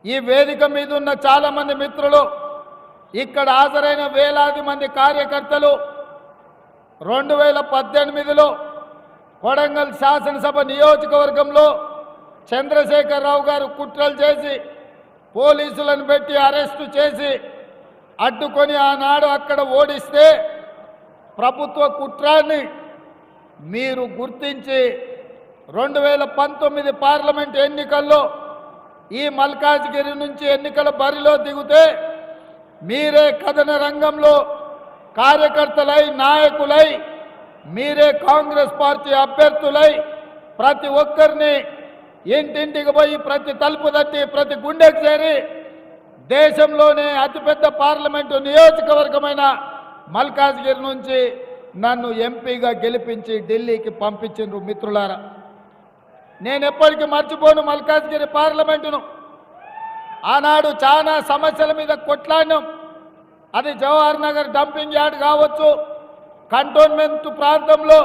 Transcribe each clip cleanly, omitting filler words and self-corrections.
ఈ వేదిక మీద ఉన్న చాలా మంది మిత్రులు, ఇక్కడ హాజరైన వేలాది మంది కార్యకర్తలు 2018లో కొడంగల్ శాసనసభ నియోజకవర్గంలో చంద్రశేఖరరావు గారు కుట్రలు చేసి పోలీసులను పెట్టి అరెస్టు చేసి అడ్డుకొని ఆనాడు అక్కడ ఓడిస్తే ప్రభుత్వ కుట్రాన్ని మీరు గుర్తించి 2019 పార్లమెంట్ ఎన్నికల్లో ఈ మల్కాజ్గిరి నుంచి ఎన్నికల బరిలో దిగితే మీరే కథన రంగంలో కార్యకర్తలై నాయకులై మీరే కాంగ్రెస్ పార్టీ అభ్యర్థులై ప్రతి ఒక్కరిని ఇంటింటికి పోయి ప్రతి తలుపు తట్టి ప్రతి గుండెకు చేరి దేశంలోనే అతిపెద్ద పార్లమెంటు నియోజకవర్గమైన మల్కాజ్గిరి నుంచి నన్ను ఎంపీగా గెలిపించి ఢిల్లీకి పంపించిండ్రు. మిత్రులారా, నేను ఎప్పటికీ మర్చిపోను మల్కాజ్గిరి పార్లమెంటును. ఆనాడు చాలా సమస్యల మీద కొట్లాడినాం. అది జవహర్ నగర్ డంపింగ్ యార్డ్ కావచ్చు, కంటోన్మెంట్ ప్రాంతంలో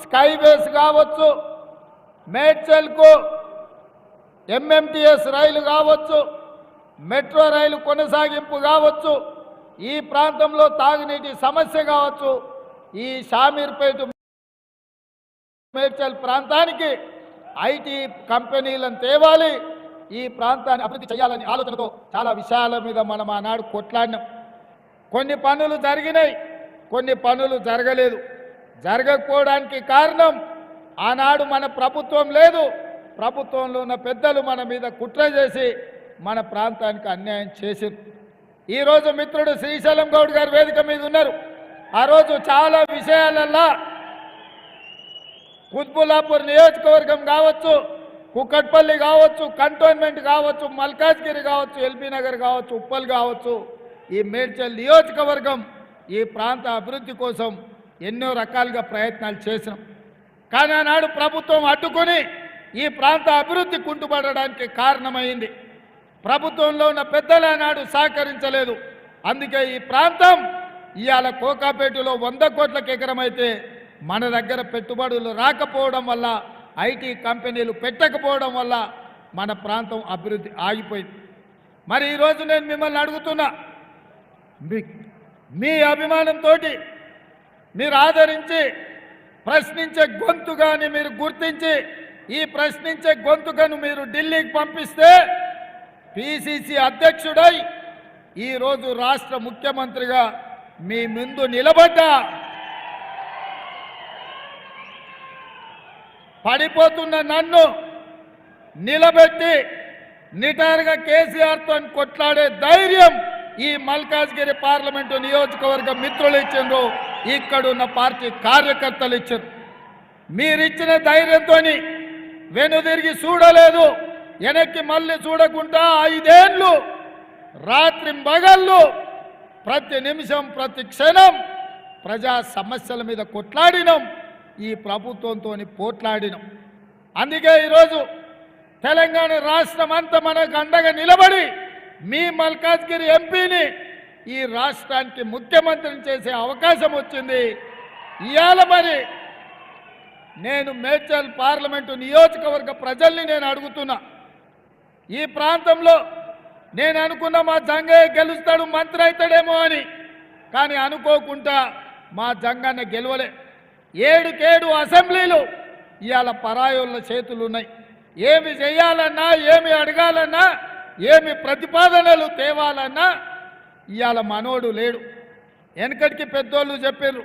స్కైవేస్ కావచ్చు, మేడ్చల్కు ఎంఎంటీఎస్ రైలు కావచ్చు, మెట్రో రైలు కొనసాగింపు కావచ్చు, ఈ ప్రాంతంలో తాగునీటి సమస్య కావచ్చు, ఈ షామీర్పేట మేడ్చల్ ప్రాంతానికి ఐటీ కంపెనీలను తేవాలి, ఈ ప్రాంతాన్ని అభివృద్ధి చేయాలని ఆలోచనతో చాలా విషయాల మీద మనం ఆనాడు కొట్లాడినాం. కొన్ని పనులు జరిగినాయి, కొన్ని పనులు జరగలేదు. జరగకపోవడానికి కారణం ఆనాడు మన ప్రభుత్వం లేదు, ప్రభుత్వంలో ఉన్న పెద్దలు మన మీద కుట్ర చేసి మన ప్రాంతానికి అన్యాయం చేశారు. ఈరోజు మిత్రుడు శ్రీశైలం గౌడ్ గారు వేదిక మీద ఉన్నారు. ఆ రోజు చాలా విషయాలల్లో కుత్బుల్లాపూర్ నియోజకవర్గం కావచ్చు, కుక్కట్పల్లి కావచ్చు, కంటోన్మెంట్ కావచ్చు, మల్కాజ్గిరి కావచ్చు, ఎల్బీ నగర్ కావచ్చు, ఉప్పల్ కావచ్చు, ఈ మేడ్చల్ నియోజకవర్గం ఈ ప్రాంత అభివృద్ధి కోసం ఎన్నో రకాలుగా ప్రయత్నాలు చేసినాం. కానీ ఆనాడు ప్రభుత్వం అడ్డుకొని ఈ ప్రాంత అభివృద్ధి కుంటుపడడానికి కారణమైంది. ప్రభుత్వంలో ఉన్న పెద్దలు ఆనాడు సహకరించలేదు. అందుకే ఈ ప్రాంతం ఇవాళ కోకాపేటలో 100 కోట్లకు ఎకరమైతే మన దగ్గర పెట్టుబడులు రాకపోవడం వల్ల, ఐటీ కంపెనీలు పెట్టకపోవడం వల్ల మన ప్రాంతం అభివృద్ధి ఆగిపోయింది. మరి ఈరోజు నేను మిమ్మల్ని అడుగుతున్నా, మీ అభిమానంతో మీరు ఆదరించి ప్రశ్నించే గొంతుగాని మీరు గుర్తించి ఈ ప్రశ్నించే గొంతుకను మీరు ఢిల్లీకి పంపిస్తే పిసిసి అధ్యక్షుడై ఈరోజు రాష్ట్ర ముఖ్యమంత్రిగా మీ ముందు నిలబడ్డా పడిపోతున్న నన్ను నిలబెట్టి నిటారుగా కేసీఆర్తో కొట్లాడే ధైర్యం ఈ మల్కాజ్గిరి పార్లమెంటు నియోజకవర్గ మిత్రులు ఇచ్చిండ్రు, ఇక్కడున్న పార్టీ కార్యకర్తలు ఇచ్చారు. మీరిచ్చిన ధైర్యంతో వెనుదిరిగి చూడలేదు, వెనక్కి మళ్ళీ చూడకుండా 5 ఏళ్ళు రాత్రి మగళ్ళు ప్రతి నిమిషం ప్రతి క్షణం ప్రజా సమస్యల మీద కొట్లాడినాం, ఈ ప్రభుత్వంతో పోట్లాడినాం. అందుకే ఈరోజు తెలంగాణ రాష్ట్రం అంతా మనకు అండగా నిలబడి మీ మల్కాజ్గిరి ఎంపీని ఈ రాష్ట్రానికి ముఖ్యమంత్రిని చేసే అవకాశం వచ్చింది. ఇవాళ మరి నేను మేడ్చల్ పార్లమెంటు నియోజకవర్గ ప్రజల్ని నేను అడుగుతున్నా, ఈ ప్రాంతంలో నేను అనుకున్న మా జంగయ్య గెలుస్తాడు, మంత్రి అవుతాడేమో అని, కానీ అనుకోకుండా మా జంగన్న గెలవలే. 7 అసెంబ్లీలు ఇవాళ పరాయోళ్ళ చేతులు ఉన్నాయి. ఏమి చేయాలన్నా, ఏమి అడగాలన్నా, ఏమి ప్రతిపాదనలు తేవాలన్నా ఇవాళ మనోడు లేడు. వెనకటికి పెద్దోళ్ళు చెప్పారు,